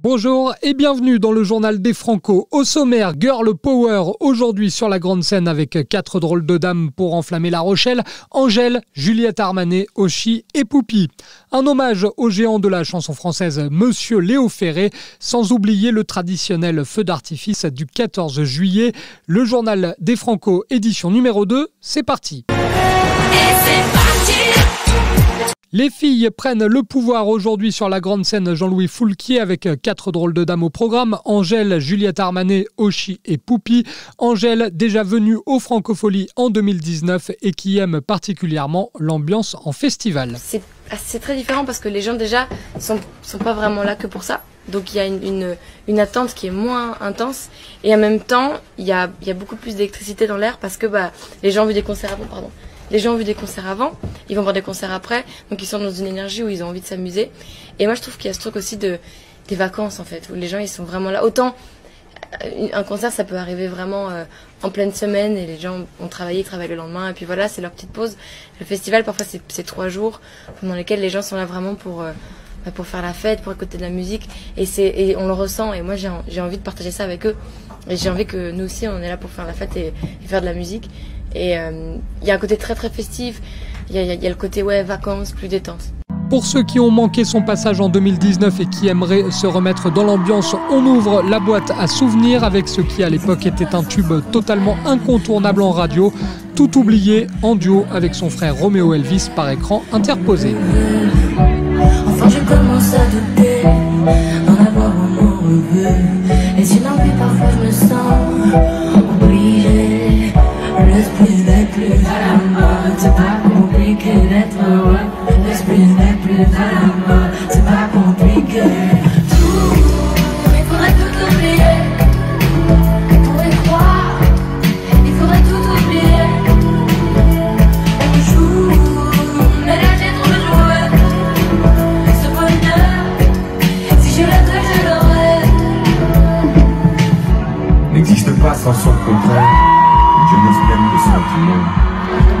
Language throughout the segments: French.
Bonjour et bienvenue dans le journal des Franco. Au sommaire, Girl Power aujourd'hui sur la grande scène avec 4 drôles de dames pour enflammer La Rochelle. Angèle, Juliette Armanet, Ochi et Poupie. Un hommage au géant de la chanson française, Monsieur Léo Ferré, sans oublier le traditionnel feu d'artifice du 14 juillet. Le journal des Franco, édition numéro 2, c'est parti. Les filles prennent le pouvoir aujourd'hui sur la grande scène Jean-Louis Foulquier avec 4 drôles de dames au programme. Angèle, Juliette Armanet, Ochi et Poupie. Angèle, déjà venue au Francofolie en 2019 et qui aime particulièrement l'ambiance en festival. C'est très différent parce que les gens déjà sont pas vraiment là que pour ça. Donc il y a une attente qui est moins intense et en même temps il y a beaucoup plus d'électricité dans l'air parce que les gens ont vu des concerts avant, Les gens ont vu des concerts avant, ils vont voir des concerts après, donc ils sont dans une énergie où ils ont envie de s'amuser. Et moi je trouve qu'il y a ce truc aussi des vacances en fait, où les gens ils sont vraiment là. Autant un concert ça peut arriver vraiment en pleine semaine et les gens ont travaillé, ils travaillent le lendemain et puis voilà c'est leur petite pause. Le festival parfois c'est 3 jours pendant lesquels les gens sont là vraiment pour faire la fête, pour écouter de la musique et on le ressent et moi j'ai envie de partager ça avec eux et j'ai envie que nous aussi on est là pour faire la fête et faire de la musique. Et il y a un côté très très festif, il y a le côté vacances, plus détente. Pour ceux qui ont manqué son passage en 2019 et qui aimeraient se remettre dans l'ambiance, on ouvre la boîte à souvenirs avec ce qui à l'époque était un tube totalement incontournable en radio, Tout oublié en duo avec son frère Roméo Elvis par écran interposé. Enfin je commence à douter d'en avoir amoureux. Et si l'envie parfois je me sens obligée. L'esprit n'est plus à la mode, c'est pas compliqué d'être heureux. L'esprit n'est plus à la mode, c'est pas compliqué. Tout, il faudrait tout oublier. Pour y croire, il faudrait tout oublier. On joue, mais là j'ai trop joué. Ce bonheur, si je l'avais, je l'aurais. N'existe pas sans son contraire. Je n'ose même le sentiment.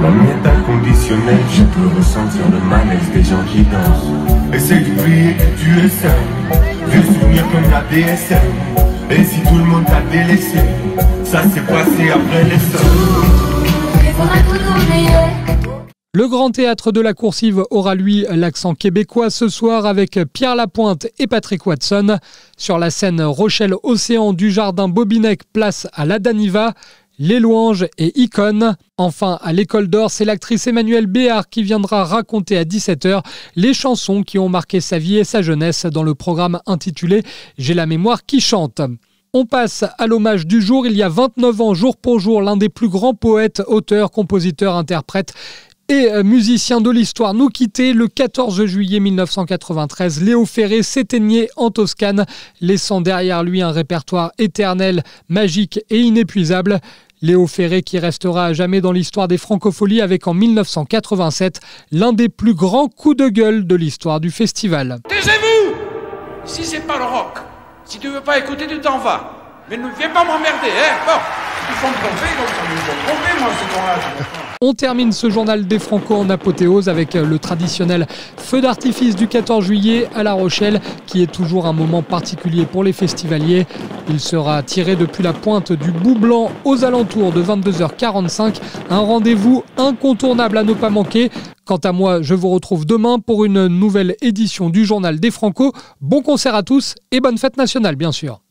La lumière est inconditionnelle. Je peux ressentir le malaise des gens qui dansent. Essaye d'oublier que tu es seul. Vieux souvenirs comme la DSL. Et si tout le monde t'a délaissé, ça s'est passé après les sols. Il faudrait tout oublier. Le Grand Théâtre de la Coursive aura lui l'accent québécois ce soir avec Pierre Lapointe et Patrick Watson. Sur la scène Rochelle-Océan du Jardin Bobinec, place à la Daniva. Les Louanges et Icône. Enfin, à l'École d'Or, c'est l'actrice Emmanuelle Béard qui viendra raconter à 17h les chansons qui ont marqué sa vie et sa jeunesse dans le programme intitulé « J'ai la mémoire qui chante ». On passe à l'hommage du jour. Il y a 29 ans, jour pour jour, l'un des plus grands poètes, auteurs, compositeurs, interprètes et musicien de l'histoire nous quittait. Le 14 juillet 1993, Léo Ferré s'éteignait en Toscane, laissant derrière lui un répertoire éternel, magique et inépuisable. Léo Ferré qui restera à jamais dans l'histoire des Francopholies avec en 1987 l'un des plus grands coups de gueule de l'histoire du festival. Taisez-vous! Si c'est pas le rock, si tu veux pas écouter, tu t'en vas. Mais ne viens pas m'emmerder, hein? Bon, ils font tromper, donc ils vont tromper, moi, ce temps-là. On termine ce journal des Franco en apothéose avec le traditionnel feu d'artifice du 14 juillet à La Rochelle, qui est toujours un moment particulier pour les festivaliers. Il sera tiré depuis la pointe du Bout Blanc aux alentours de 22h45. Un rendez-vous incontournable à ne pas manquer. Quant à moi, je vous retrouve demain pour une nouvelle édition du journal des Franco. Bon concert à tous et bonne fête nationale, bien sûr.